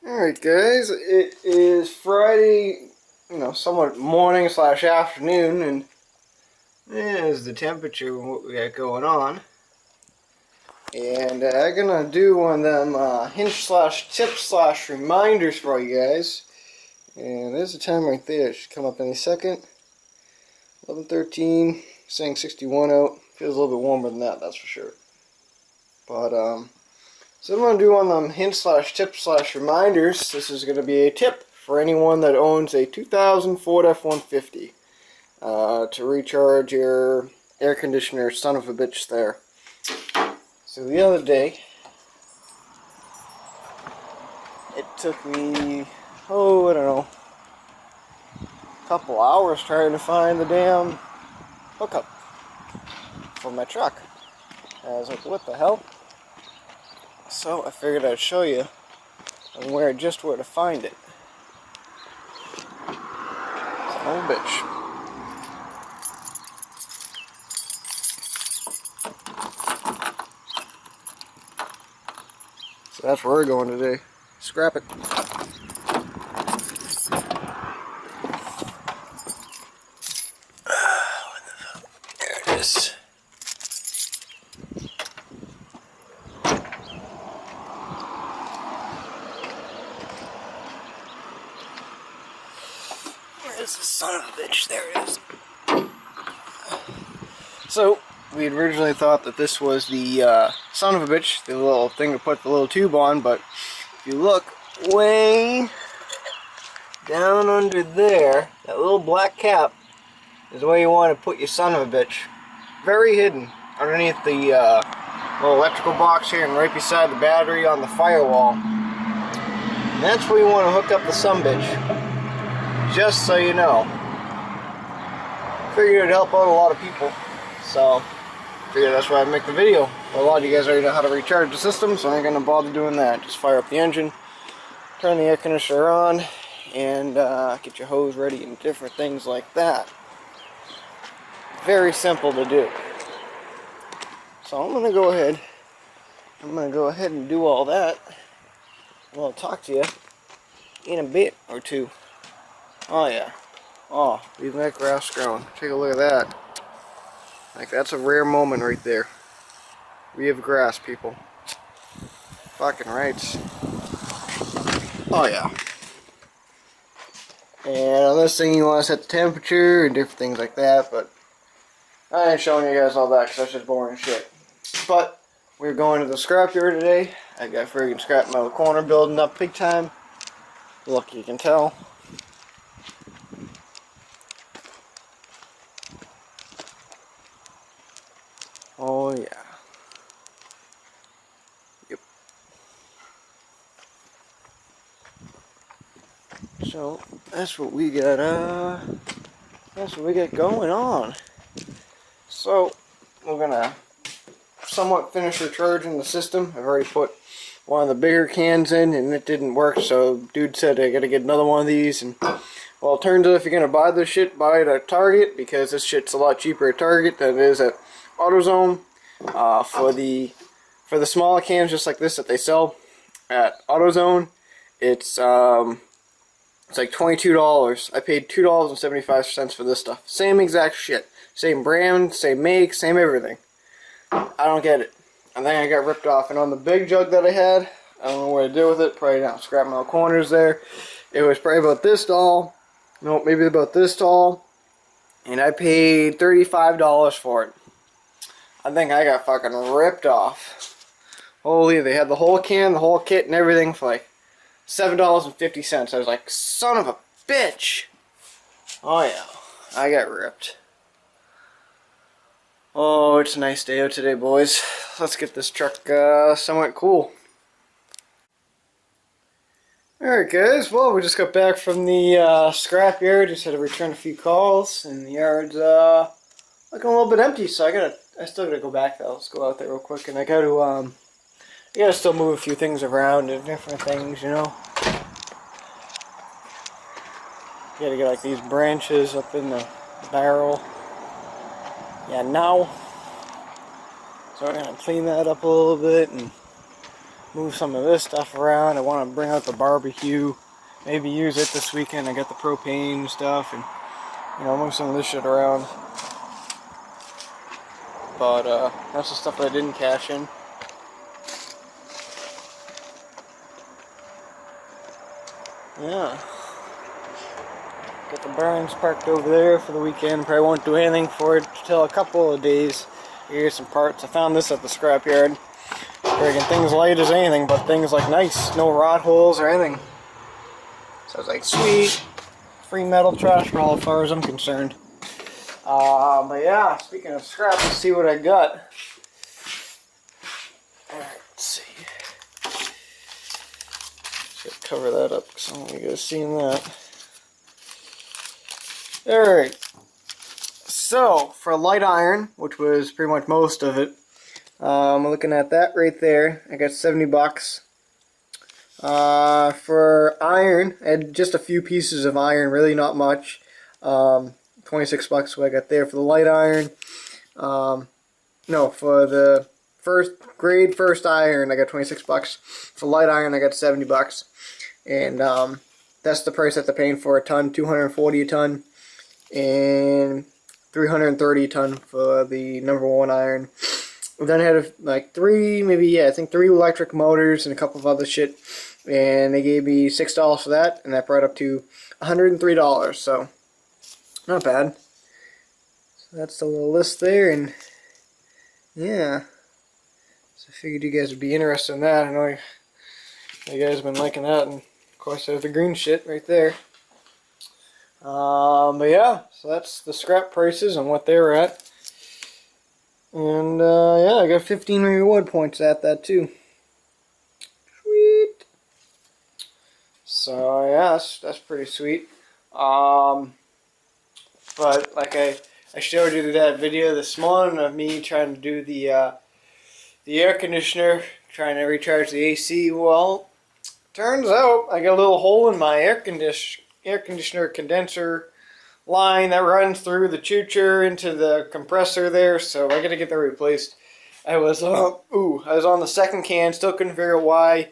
Alright guys, it is Friday, somewhat morning slash afternoon, and there's the temperature and what we got going on. And I'm gonna do one of them hint slash tip slash reminders for you guys. And there's the time right there, it should come up any second. 11:13, saying 61 out. Feels a little bit warmer than that, that's for sure. But so I'm going to do one of them hint slash tip slash reminders. This is going to be a tip for anyone that owns a 2000 Ford F-150 to recharge your air conditioner son of a bitch there. So the other day, it took me, I don't know, a couple hours trying to find the damn hookup for my truck. I was like, what the hell? So I figured I'd show you where to find it. Son of a bitch. So that's where we're going today. Scrap it. There it is. Where's the son of a bitch? There it is. So, we had originally thought that this was the son of a bitch, the little thing to put the little tube on, but if you look way down under there, that little black cap is where you want to put your son of a bitch. Very hidden underneath the little electrical box here and right beside the battery on the firewall. And that's where you want to hook up the son bitch. Just so you know. Figured it'd help out a lot of people. So, figured that's why I make the video. But a lot of you guys already know how to recharge the system, so I ain't gonna bother doing that. Just fire up the engine, turn the air conditioner on, and get your hose ready and different things like that. Very simple to do. So I'm gonna go ahead and do all that. I'll talk to you in a bit or two. Oh yeah. Oh, even that grass growing. Take a look at that. Like, that's a rare moment right there. We have grass, people. Fucking rights. Oh yeah. And on this thing you want to set the temperature and different things like that, but I ain't showing you guys all that because that's just boring shit. But we're going to the scrapyard today. I got friggin' scrap metal corner building up big time. Look, you can tell. Oh yeah. Yep. So that's what we got going on. So we're gonna somewhat finish recharging the system. I've already put one of the bigger cans in and it didn't work, so dude said I gotta get another one of these. And well, it turns out if you're gonna buy this shit, buy it at Target, because this shit's a lot cheaper at Target than it is at AutoZone. For the smaller cans just like this that they sell at AutoZone, it's like $22. I paid $2.75 for this stuff. Same exact shit. Same brand, same make, same everything. I don't get it. I think I got ripped off. And on the big jug that I had, I don't know what to do with it. Probably not scrap metal corners there. It was probably about this tall. No, maybe about this tall. And I paid $35 for it. I think I got fucking ripped off. Holy, they had the whole can, the whole kit and everything for like $7.50. I was like, son of a bitch. Oh yeah, I got ripped. Oh, it's a nice day out today, boys. Let's get this truck somewhat cool. Alright guys, well, we just got back from the scrap yard. Just had to return a few calls, and the yard's looking a little bit empty, so I still gotta go back though. Let's go out there real quick, and I gotta still move a few things around and different things, you know. Gotta get like these branches up in the barrel. Yeah, now. So we're gonna clean that up a little bit and move some of this stuff around. I want to bring out the barbecue, maybe use it this weekend. I got the propane stuff, and move some of this shit around. But that's the stuff I didn't cash in. Yeah. Got the barns parked over there for the weekend. Probably won't do anything for it until a couple of days. Here's some parts. I found this at the scrapyard. Friggin' things light as anything, but things like nice. No rot holes or anything. So I was like, sweet. Free metal trash for all as far as I'm concerned. But yeah, speaking of scrap, let's see what I got. Alright, let's see. Should cover that up because I don't want you guys seeing that. Alright. So, for light iron, which was pretty much most of it, I'm looking at that right there. I got 70 bucks. For iron, I had just a few pieces of iron, really not much. 26 bucks what I got there for the light iron. No, for the first iron, I got 26 bucks. For light iron, I got 70 bucks. And that's the price that they're paying for a ton, 240 a ton. And 330 a ton for the number 1 iron. Then I had like three electric motors and a couple of other shit. And they gave me $6 for that, and that brought up to $103. So, not bad. So that's the little list there, and yeah. So I figured you guys would be interested in that. I know you guys have been liking that, and of course there's the green shit right there. But yeah, so that's the scrap prices and what they're at. And yeah, I got 15 reward points at that too. Sweet. So yeah, that's pretty sweet. But like I showed you that video this morning of me trying to do the air conditioner, trying to recharge the AC. Well, turns out I got a little hole in my air conditioner condenser line that runs through the choo-choo into the compressor there, so I gotta get that replaced. I was on the second can, still couldn't figure out why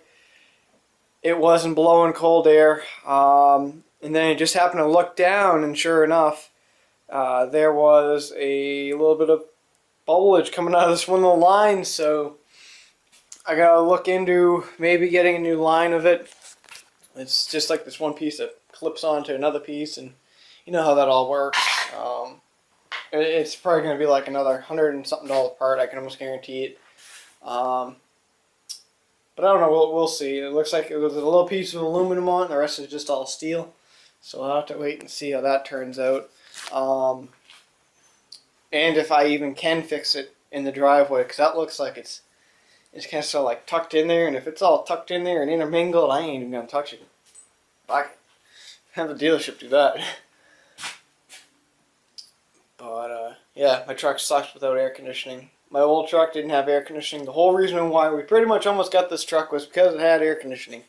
it wasn't blowing cold air. And then I just happened to look down, and sure enough, there was a little bit of bubblage coming out of this one of the lines, so I gotta look into maybe getting a new line of it. It's just like this one piece that clips onto another piece, and you know how that all works. It's probably going to be like another $100 and something part. I can almost guarantee it. But I don't know. We'll see. It looks like it was a little piece of aluminum on it. The rest is just all steel. So I'll have to wait and see how that turns out. And if I even can fix it in the driveway, because that looks like it's kind of sort of like tucked in there. And if it's all tucked in there and intermingled, I ain't even going to touch it. I can have the dealership do that. But, yeah, my truck sucks without air conditioning. My old truck didn't have air conditioning. The whole reason why we pretty much almost got this truck was because it had air conditioning.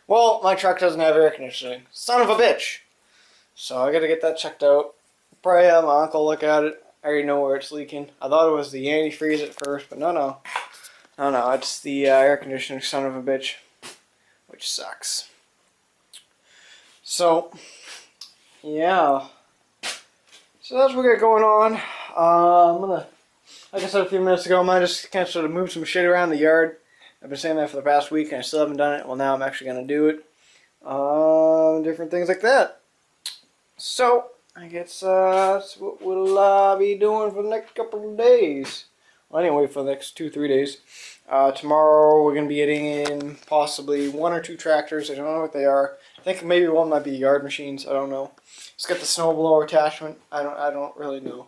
Well, my truck doesn't have air conditioning. Son of a bitch! So I gotta get that checked out. Probably have my uncle look at it. I already know where it's leaking. I thought it was the antifreeze at first, but no, it's the air conditioning, son of a bitch. Which sucks. So, yeah. So that's what we got going on. I'm gonna, like I said a few minutes ago, I might just kind of sort of move some shit around the yard. I've been saying that for the past week and I still haven't done it. Well, now I'm actually gonna do it. Different things like that. So, I guess that's what we'll be doing for the next couple of days. Well, anyway, for the next 2-3 days. Tomorrow we're gonna be getting in possibly 1 or 2 tractors. I don't know what they are. I think maybe one might be yard machines. I don't know. It's got the snowblower attachment. I don't really know.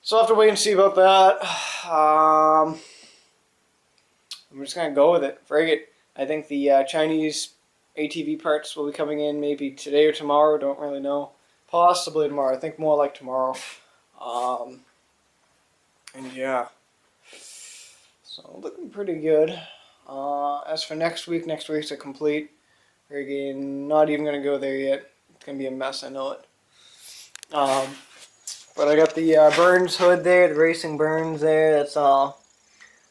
So I'll have to wait and see about that. I'm just gonna go with it. Frig it. I think the Chinese ATV parts will be coming in maybe today or tomorrow. Don't really know. Possibly tomorrow. I think more like tomorrow. And yeah. So looking pretty good. As for next week's a complete. Friggin' not even gonna go there yet. It's gonna be a mess, I know it. But I got the Burns hood there, the racing Burns there. That's all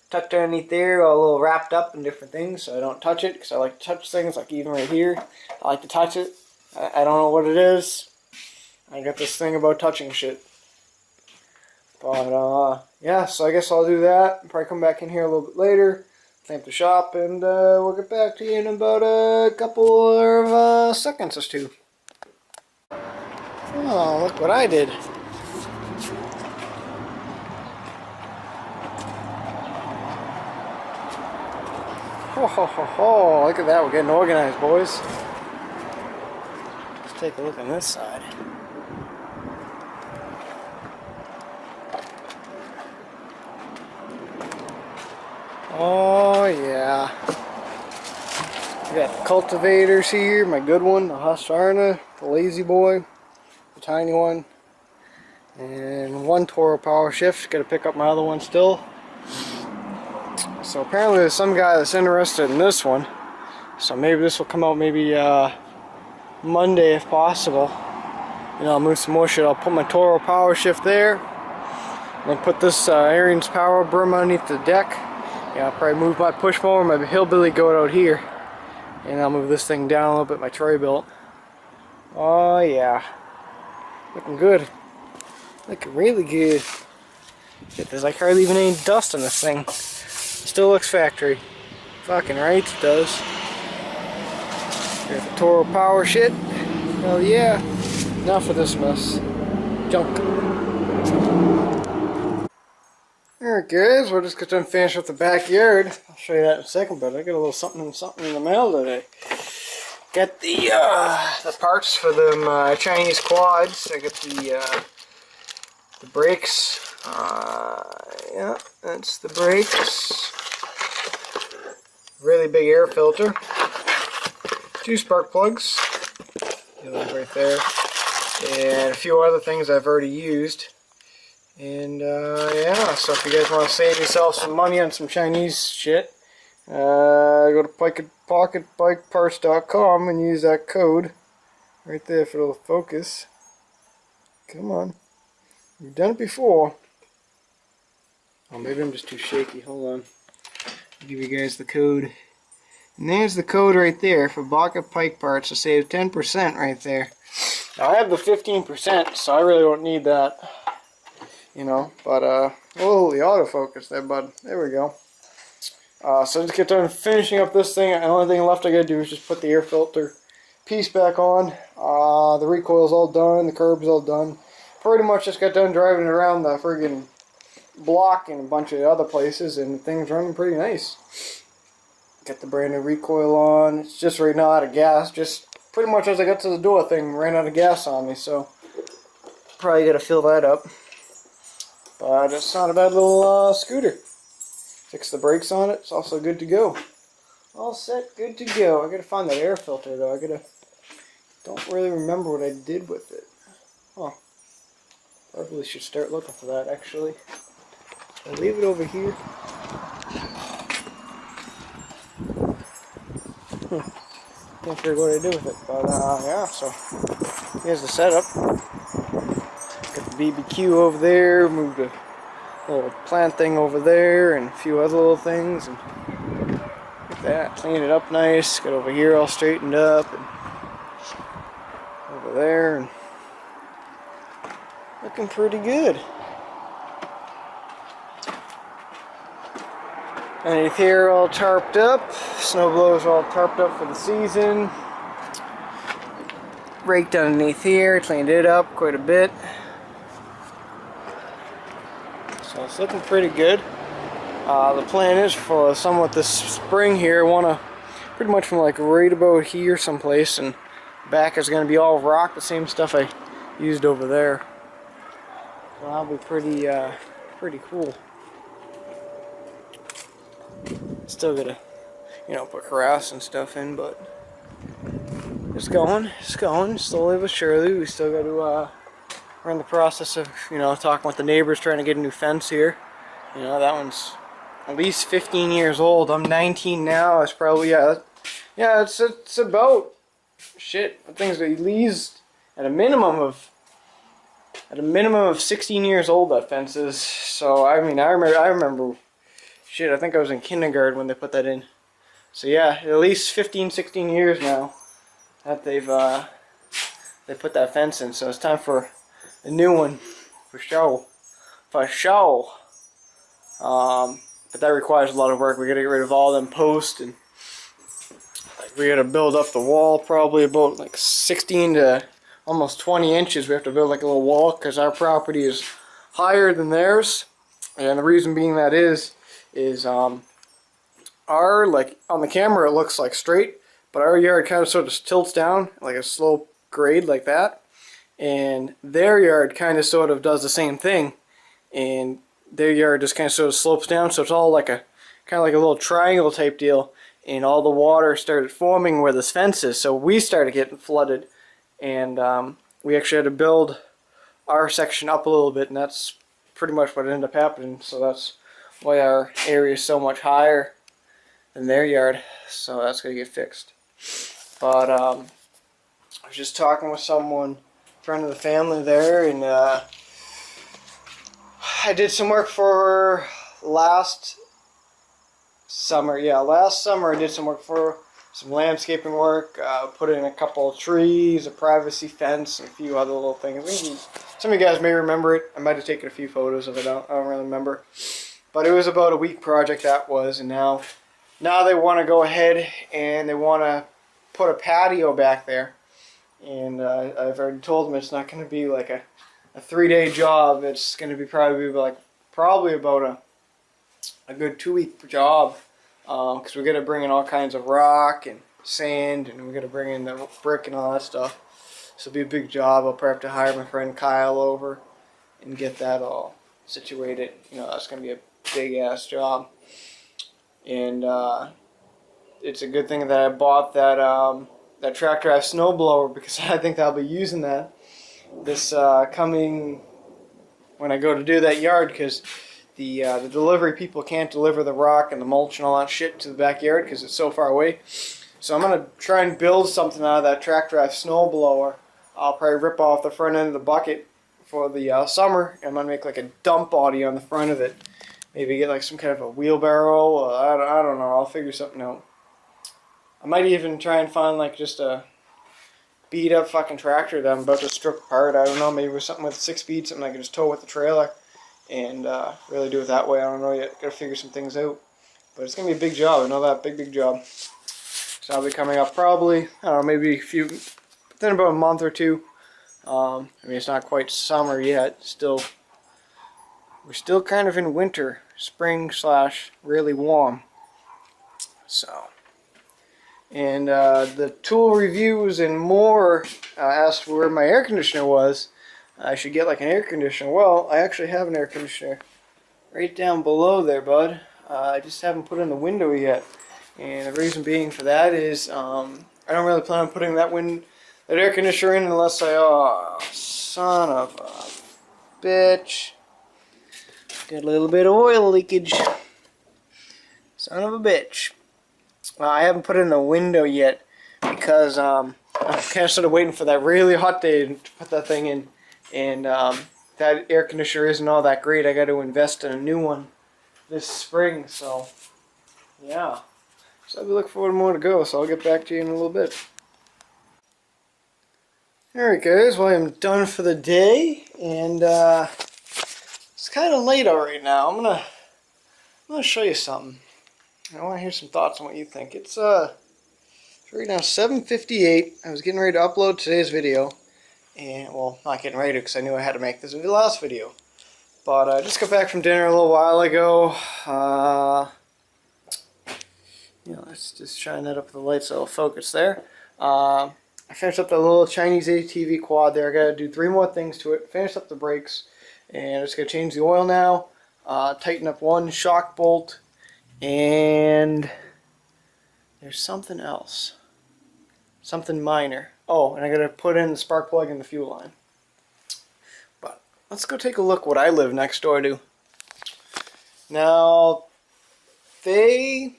tucked underneath there, all a little wrapped up in different things, so I don't touch it, because I like to touch things, like even right here. I like to touch it. I don't know what it is. I got this thing about touching shit. But, yeah, so I guess I'll do that. Probably come back in here a little bit later, clamp the shop, and we'll get back to you in about a couple of seconds or two. Oh, look what I did. Ho ho ho ho, look at that, we're getting organized, boys. Let's take a look on this side. Oh yeah. We got the cultivators here, my good one, the Husqvarna, the lazy boy, the tiny one, and one Toro power shift. Gotta pick up my other one still. So apparently there's some guy that's interested in this one. So maybe this will come out maybe Monday if possible. You know, I'll move some more shit. I'll put my Toro power shift there. And then put this Ariens power broom underneath the deck. Yeah, I'll probably move my push mower, my hillbilly goat out here. And I'll move this thing down a little bit, my Troy built. Oh yeah. Looking good. Looking really good. Shit, there's like hardly even any dust on this thing. Still looks factory. Fucking right, it does. Here's the Toro power shit. Hell yeah. Enough of this mess. Junk. Alright guys, we're just going to finish up the backyard. I'll show you that in a second, but I got a little something in the mail today. Got the parts for them Chinese quads. I got the brakes. Yeah, that's the brakes. Really big air filter. 2 spark plugs. Right there. And a few other things I've already used. And yeah, so if you guys want to save yourself some money on some Chinese shit, go to pocketbikeparts.com and use that code right there for the focus. Come on. You've done it before. Oh, maybe I'm just too shaky. Hold on. I'll give you guys the code. And there's the code right there for Pocket Pike Parts to save 10% right there. Now I have the 15%, so I really don't need that. You know, but oh, the autofocus there, bud. There we go. So just get done finishing up this thing. The only thing left I gotta do is just put the air filter piece back on. The recoil's all done, the curb's all done. Pretty much just got done driving around the friggin' block and a bunch of other places, and the thing's running pretty nice. Got the brand new recoil on. It's just right now out of gas. Just pretty much as I got to the door, thing ran out of gas on me, so probably gotta fill that up. But it's not a bad little scooter. Fix the brakes on it. It's also good to go. All set, good to go. I gotta find that air filter though. Don't really remember what I did with it. Huh. Probably should start looking for that actually. I'll leave it over here. Can't figure what I do with it. But yeah, so here's the setup. Got the BBQ over there, moved a little plant thing over there, and a few other little things. And like that, cleaned it up nice. Got over here all straightened up, and over there, and looking pretty good. Underneath here all tarped up. Snow blowers all tarped up for the season. Raked underneath here, cleaned it up quite a bit. So it's looking pretty good. The plan is for somewhat this spring here, I want to pretty much from like right about here someplace, and back is going to be all rock, the same stuff I used over there. So that'll be pretty cool. Still gotta, you know, put grass and stuff in, but it's going, slowly but surely. We still got to, we're in the process of, you know, talking with the neighbors, trying to get a new fence here. You know, that one's at least 15 years old. I'm 19 now. It's probably, yeah, it's about, shit, I think it's at least at a minimum of 16 years old, that fence is. So, I mean, I remember shit, I think I was in kindergarten when they put that in. So yeah, at least 15, 16 years now that they put that fence in. So it's time for a new one, for sure. For sure. But that requires a lot of work. We gotta get rid of all them posts, and like, we gotta build up the wall probably about like 16 to almost 20 inches. We have to build like a little wall because our property is higher than theirs. And the reason being that is our, like, on the camera it looks like straight, but our yard kind of sort of tilts down like a slope grade like that, and their yard kind of sort of does the same thing, and their yard just kind of sort of slopes down, so it's all like a kind of like a little triangle type deal, and all the water started forming where this fence is, so we started getting flooded, and we actually had to build our section up a little bit, and that's pretty much what ended up happening. So that's why our area is so much higher than their yard, so that's gonna get fixed. But I was just talking with someone, friend of the family there, and I did some work for last summer. Yeah, last summer I did some work for some landscaping work, put in a couple of trees, a privacy fence, and a few other little things. I think some of you guys may remember it. I might have taken a few photos of it. I don't really remember. But it was about a week project that was, and now they want to go ahead and they want to put a patio back there. And I've already told them it's not going to be like a 3-day job. It's going to be probably about a good 2-week job, because we're going to bring in all kinds of rock and sand, and we're going to bring in the brick and all that stuff. So it'll be a big job. I'll probably have to hire my friend Kyle over and get that all situated. You know, that's going to be a big ass job. And it's a good thing that I bought that tractor drive snowblower, because I think I'll be using that this coming when I go to do that yard, because the delivery people can't deliver the rock and the mulch and all that shit to the backyard because it's so far away. So I'm going to try and build something out of that tractor drive snowblower. I'll probably rip off the front end of the bucket for the summer, and I'm going to make like a dump body on the front of it. Maybe get like some kind of a wheelbarrow. I don't know. I'll figure something out. I might even try and find like just a beat up fucking tractor that I'm about to strip apart. I don't know. Maybe with something with 6 speed, something I can just tow with the trailer and really do it that way. I don't know yet. Gotta figure some things out. But it's gonna be a big job. I know that. Big job. So I'll be coming up probably, I don't know, maybe within about a month or two. I mean, it's not quite summer yet. We're still kind of in winter, spring / really warm. So, and the tool reviews and more asked where my air conditioner was. I should get like an air conditioner. Well, I actually have an air conditioner right down below there, bud. I just haven't put in the window yet. And the reason being for that is I don't really plan on putting that air conditioner in unless oh, son of a bitch. Got a little bit of oil leakage. Son of a bitch. I haven't put it in the window yet because I'm kind of sort of waiting for that really hot day to put that thing in. And that air conditioner isn't all that great. I got to invest in a new one this spring. So, yeah. So I'll be looking forward to more to go. So I'll get back to you in a little bit. Alright guys, well I'm done for the day. And it's kind of late out right now. I'm gonna show you something. I want to hear some thoughts on what you think. It's right now 7:58. I was getting ready to upload today's video, and well, not getting ready to because I knew I had to make this last video. But I just got back from dinner a little while ago. Let's just shine that up with the light so it'll focus there. I finished up the little Chinese ATV quad there. I got to do 3 more things to it. Finish up the brakes, and I'm just gonna change the oil now. Tighten up one shock bolt. And there's something else. Something minor. Oh, and I gotta put in the spark plug in the fuel line. But let's go take a look what I live next door to. Now, they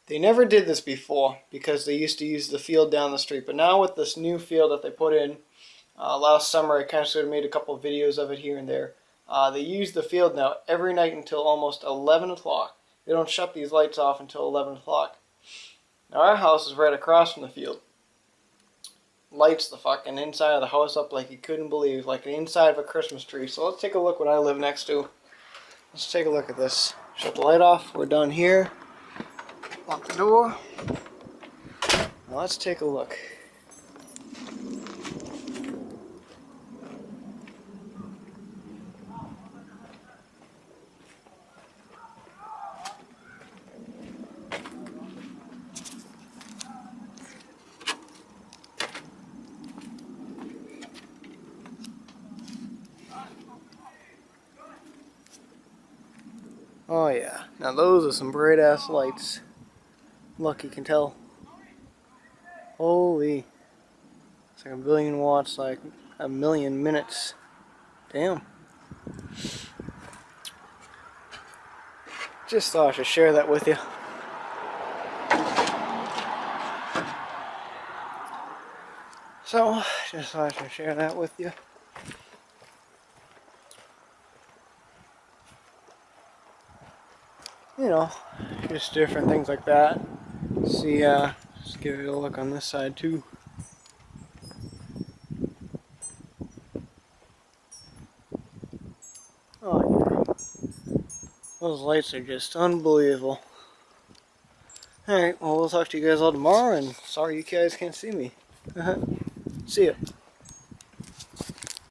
never did this before because they used to use the field down the street. But now with this new field that they put in, last summer I kind of sort of made a couple of videos of it here and there. They use the field now every night until almost 11 o'clock. They don't shut these lights off until 11 o'clock. Now our house is right across from the field. Lights the fucking inside of the house up like you couldn't believe, like the inside of a Christmas tree. So let's take a look what I live next to. Let's take a look at this. Shut the light off. We're done here. Lock the door. Now let's take a look. Oh yeah, now those are some bright ass lights. Look, you can tell. Holy. It's like a billion watts, like a million minutes. Damn. Just thought I should share that with you. So, just thought I should share that with you. You know, just different things like that. See, just give it a look on this side too. Oh yeah. Those lights are just unbelievable. Alright, well we'll talk to you guys all tomorrow, and sorry you guys can't see me. See ya.